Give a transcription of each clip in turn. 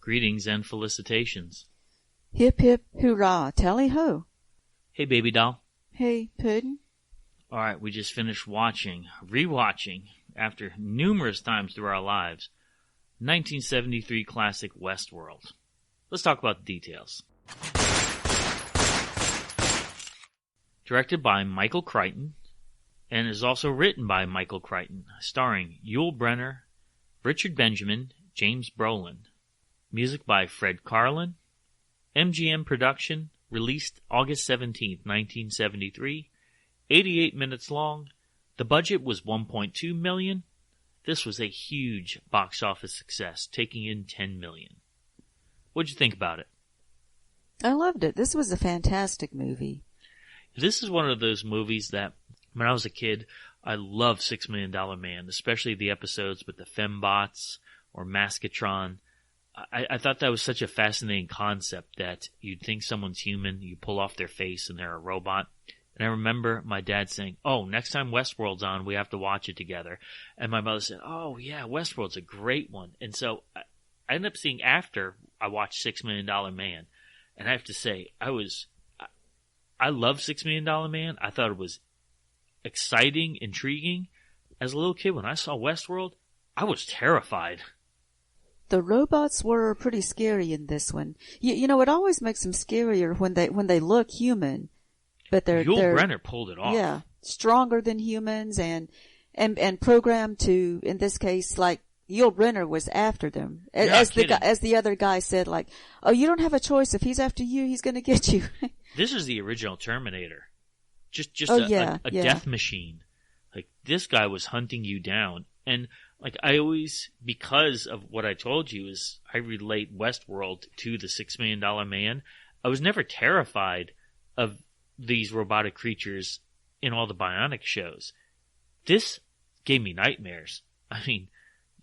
Greetings and felicitations. Hip, hip, hurrah, tally-ho. Hey, baby doll. Hey, Puddin'. All right, we just finished rewatching, after numerous times through our lives, 1973 classic Westworld. Let's talk about the details. Directed by Michael Crichton, and is also written by Michael Crichton, starring Yul Brynner, Richard Benjamin, James Brolin. Music by Fred Karlin. MGM production, released August 17, 1973. 88 minutes long. The budget was $1.2 million. This was a huge box office success, taking in $10 million. What'd you think about it? I loved it. This was a fantastic movie. This is one of those movies that, when I was a kid, I loved $6 Million Man, especially the episodes with the fembots or Maskatron. I thought that was such a fascinating concept that you'd think someone's human, you pull off their face and they're a robot. And I remember my dad saying, oh, next time Westworld's on, we have to watch it together. And my mother said, oh, yeah, Westworld's a great one. And so I ended up seeing after I watched $6 Million Man. And I have to say, I love $6 Million Man. I thought it was exciting, intriguing. As a little kid, when I saw Westworld, I was terrified. The robots were pretty scary in this one. You know, it always makes them scarier when they look human, but they're Brenner pulled it off. Yeah, stronger than humans and programmed to, in this case, like Yul Brenner was after them. As the other guy said, like, oh, you don't have a choice. If he's after you, he's going to get you. This is the original Terminator, just a death machine. Like, this guy was hunting you down. And like, I always, because of what I told you, is I relate Westworld to the $6 Million Man. I was never terrified of these robotic creatures in all the Bionic shows. This gave me nightmares. I mean,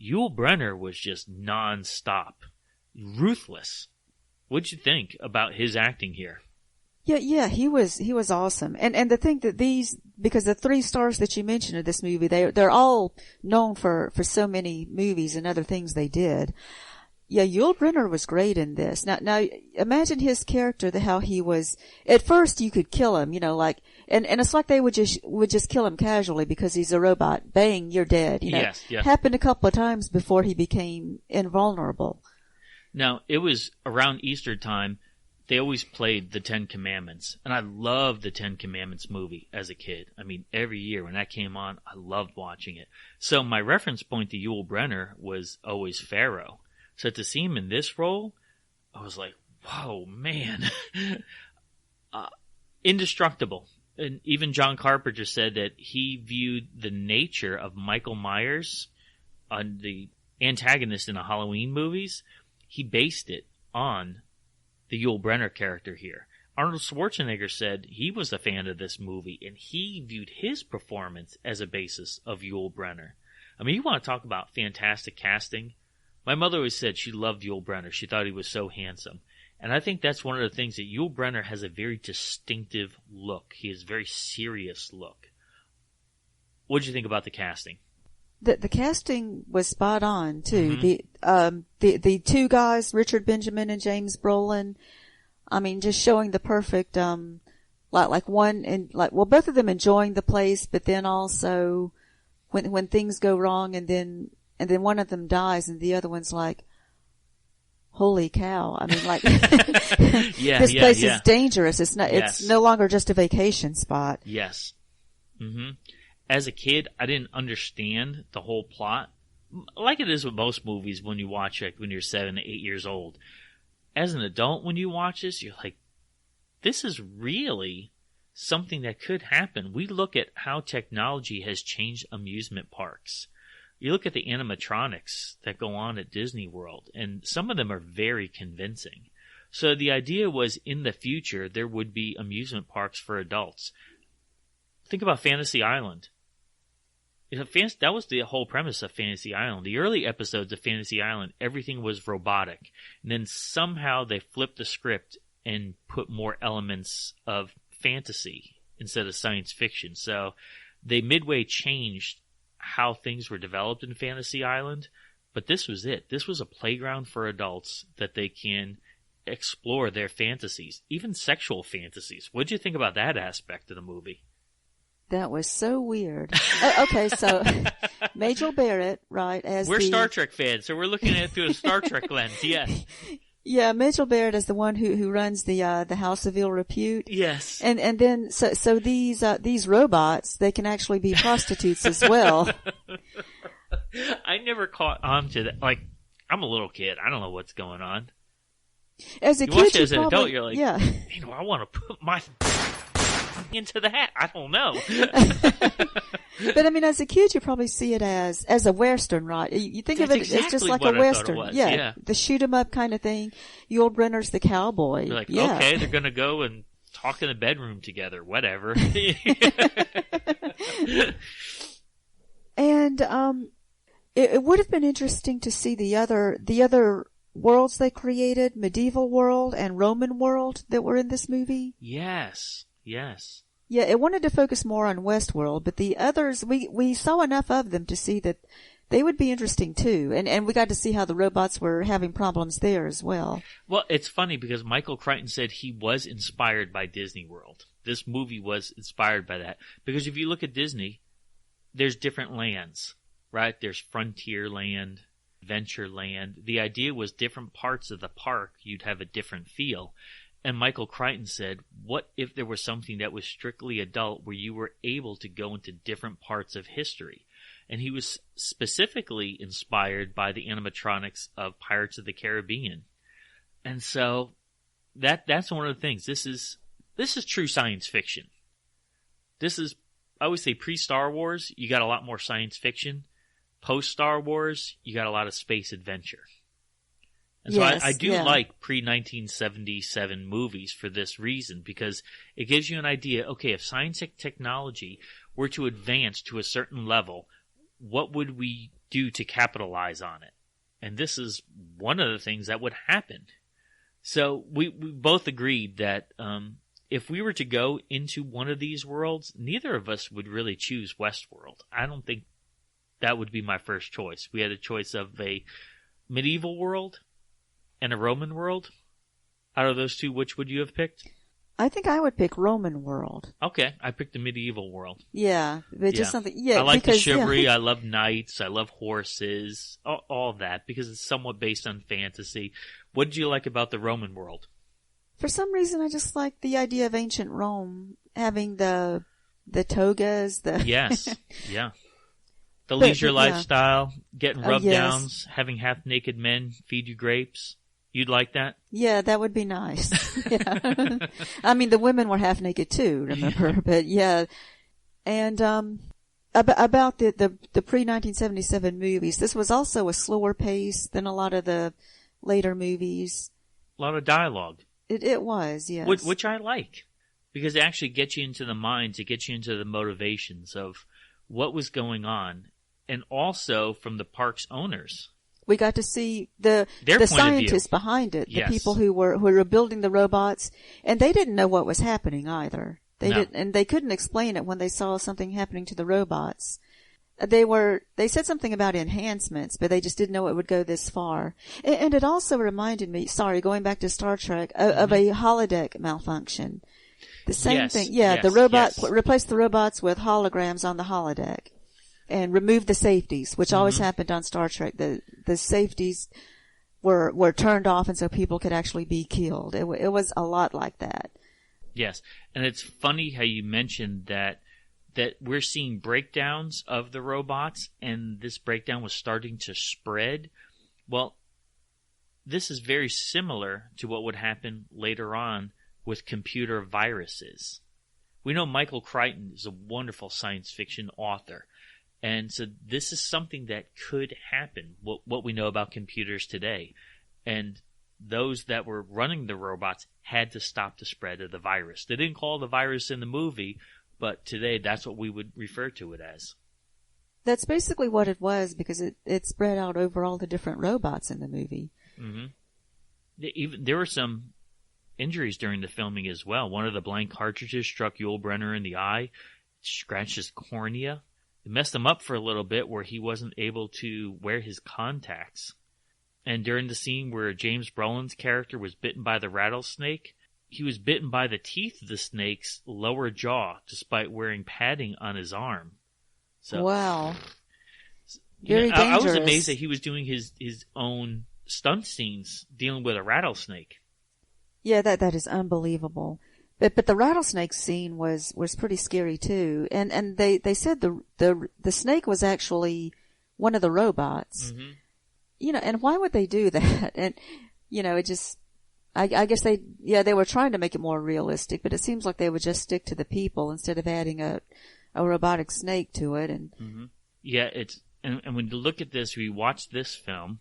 Yul Brynner was just non-stop, ruthless. What'd you think about his acting here? Yeah, he was awesome. And the thing that because the 3 stars that you mentioned in this movie, they're all known for so many movies and other things they did. Yeah, Yul Brynner was great in this. Now imagine his character, how he was, at first you could kill him, you know, like, and it's like they would just kill him casually because he's a robot. Bang, you're dead. You know? Yes. Happened a couple of times before he became invulnerable. Now, it was around Easter time. They always played the 10 Commandments, and I loved the 10 Commandments movie as a kid. I mean, every year when that came on, I loved watching it. So my reference point to Yul Brynner was always Pharaoh. So to see him in this role, I was like, whoa, man. Indestructible. And even John Carpenter said that he viewed the nature of Michael Myers, the antagonist in the Halloween movies, he based it on the Yul Brynner character here. Arnold Schwarzenegger said he was a fan of this movie, and he viewed his performance as a basis of Yul Brynner. I mean, you want to talk about fantastic casting? My mother always said she loved Yul Brynner. She thought he was so handsome. And I think that's one of the things, that Yul Brynner has a very distinctive look. He has a very serious look. What did you think about the casting? The casting was spot on too. Mm-hmm. The 2 guys, Richard Benjamin and James Brolin, I mean, just showing the perfect, like one, and like, well, both of them enjoying the place, but then also when things go wrong and then one of them dies and the other one's like, holy cow. I mean, like, this place is dangerous. It's not, it's no longer just a vacation spot. Yes. Mm-hmm. As a kid, I didn't understand the whole plot. Like it is with most movies when you watch it when you're 7 to 8 years old. As an adult, when you watch this, you're like, this is really something that could happen. We look at how technology has changed amusement parks. You look at the animatronics that go on at Disney World, and some of them are very convincing. So the idea was, in the future, there would be amusement parks for adults. Think about Fantasy Island. That was the whole premise of Fantasy Island. The early episodes of Fantasy Island, everything was robotic. And then somehow they flipped the script and put more elements of fantasy instead of science fiction. So they midway changed how things were developed in Fantasy Island. But this was it. This was a playground for adults that they can explore their fantasies, even sexual fantasies. What did you think about that aspect of the movie? That was so weird. Okay, so Majel Barrett, right? We're Star Trek fans, so we're looking at it through a Star Trek lens. Yes. Yeah, Majel Barrett is the one who runs the House of Ill Repute. Yes. And then so these robots, they can actually be prostitutes as well. I never caught on to that. Like, I'm a little kid. I don't know what's going on. As a you kid, watch it as an adult, you're like, yeah. I want to put my into the hat. I don't know. But I mean, as a kid, you probably see it as a Western, right? You think That's of it exactly as just like what a I Western. thought it was. Yeah, Yeah. the shoot 'em up kind of thing. Yul Brynner's the cowboy. You're like, yeah. okay, they're going to go and talk in the bedroom together, whatever. And it would have been interesting to see the other worlds they created, medieval world and Roman world, that were in this movie. Yes. Yes. Yeah, it wanted to focus more on Westworld, but the others, we saw enough of them to see that they would be interesting too. And we got to see how the robots were having problems there as well. Well, it's funny because Michael Crichton said he was inspired by Disney World. This movie was inspired by that. Because if you look at Disney, there's different lands, right? There's Frontierland, Adventureland. The idea was different parts of the park, you'd have a different feel. And Michael Crichton said, what if there was something that was strictly adult where you were able to go into different parts of history? And he was specifically inspired by the animatronics of Pirates of the Caribbean. And so that's one of the things. This is true science fiction. This is, I would say, pre-Star Wars, you got a lot more science fiction. Post-Star Wars, you got a lot of space adventure. And so yes, I do yeah. like pre-1977 movies for this reason, because it gives you an idea, okay, if science technology were to advance to a certain level, what would we do to capitalize on it? And this is one of the things that would happen. So we both agreed that if we were to go into one of these worlds, neither of us would really choose Westworld. I don't think that would be my first choice. We had a choice of a medieval world and a Roman world. Out of those two, which would you have picked? I think I would pick Roman world. Okay, I picked the medieval world. Yeah, but just something. Yeah, I like because, the chivalry. Yeah. I love knights. I love horses. All of that, because it's somewhat based on fantasy. What did you like about the Roman world? For some reason, I just like the idea of ancient Rome having the togas. Yes, yeah. The leisure lifestyle, getting rub downs, having half naked men feed you grapes. You'd like that? Yeah, that would be nice. Yeah. I mean, the women were half naked too, remember? But yeah. And, about the pre-1977 movies, this was also a slower pace than a lot of the later movies. A lot of dialogue. It was, yes. Which I like. Because it actually gets you into the minds, it gets you into the motivations of what was going on. And also from the park's owners. We got to see the scientists behind it, the yes. people who were building the robots, and they didn't know what was happening either. They couldn't explain it when they saw something happening to the robots. They said something about enhancements, but they just didn't know it would go this far. And it also reminded me, going back to Star Trek, of a holodeck malfunction. The same thing. Yeah, the robot replaced the robots with holograms on the holodeck. And remove the safeties, which always happened on Star Trek. The safeties were turned off, and so people could actually be killed. It was a lot like that. Yes, and it's funny how you mentioned that we're seeing breakdowns of the robots, and this breakdown was starting to spread. Well, this is very similar to what would happen later on with computer viruses. We know Michael Crichton is a wonderful science fiction author. And so this is something that could happen, what we know about computers today. And those that were running the robots had to stop the spread of the virus. They didn't call the virus in the movie, but today that's what we would refer to it as. That's basically what it was, because it spread out over all the different robots in the movie. Mm-hmm. There were some injuries during the filming as well. One of the blank cartridges struck Yul Brynner in the eye, scratched his cornea. It messed him up for a little bit where he wasn't able to wear his contacts. And during the scene where James Brolin's character was bitten by the rattlesnake, he was bitten by the teeth of the snake's lower jaw despite wearing padding on his arm. So, wow. Very dangerous. I was amazed that he was doing his own stunt scenes dealing with a rattlesnake. Yeah, that is unbelievable. But the rattlesnake scene was pretty scary too. And they said the snake was actually one of the robots. Mm-hmm. You know, and why would they do that? And, you know, it just, I guess they were trying to make it more realistic, but it seems like they would just stick to the people instead of adding a robotic snake to it. And mm-hmm. Yeah, and when you look at this, we watch this film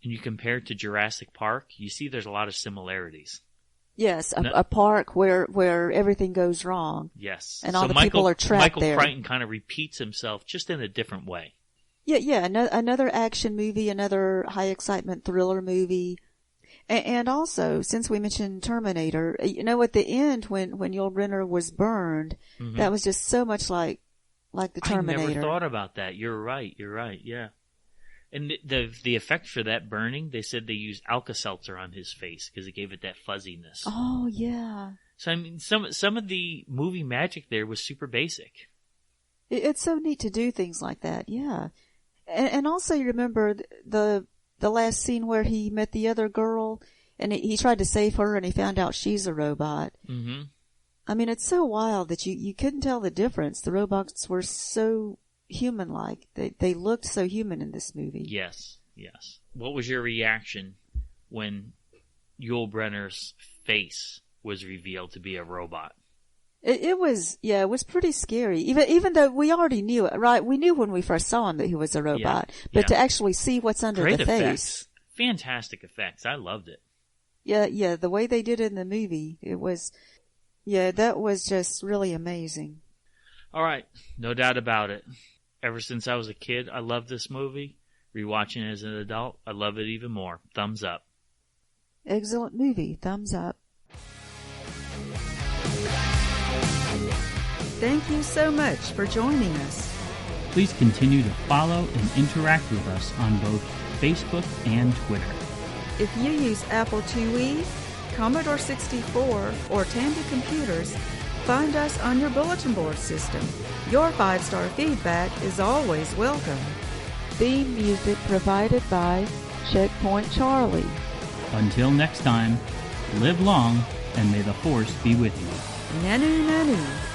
and you compare it to Jurassic Park, you see there's a lot of similarities. Yes, a park where everything goes wrong. Yes. And all the people are trapped there. Michael Crichton kind of repeats himself just in a different way. Yeah, another action movie, another high excitement thriller movie. And also, since we mentioned Terminator, you know, at the end when Yul Brynner was burned, mm-hmm. that was just so much like the Terminator. I never thought about that. You're right, yeah. And the effect for that burning, they said they used Alka-Seltzer on his face because it gave it that fuzziness. Oh, yeah. So, I mean, some of the movie magic there was super basic. It's so neat to do things like that, yeah. And also, you remember the last scene where he met the other girl, and he tried to save her, and he found out she's a robot. Mm-hmm. I mean, it's so wild that you couldn't tell the difference. The robots were so human-like. They looked so human in this movie. Yes. What was your reaction when Yul Brynner's face was revealed to be a robot? It was pretty scary. Even though we already knew it, right? We knew when we first saw him that he was a robot, but to actually see what's under Great the effects. face. Fantastic effects. I loved it. Yeah, the way they did it in the movie, that was just really amazing. All right, no doubt about it. Ever since I was a kid, I loved this movie. Rewatching it as an adult, I love it even more. Thumbs up. Excellent movie. Thumbs up. Thank you so much for joining us. Please continue to follow and interact with us on both Facebook and Twitter. If you use Apple IIe, Commodore 64, or Tandy computers, find us on your bulletin board system. Your 5-star feedback is always welcome. Theme music provided by Checkpoint Charley. Until next time, live long and may the Force be with you. Nanu Nanu.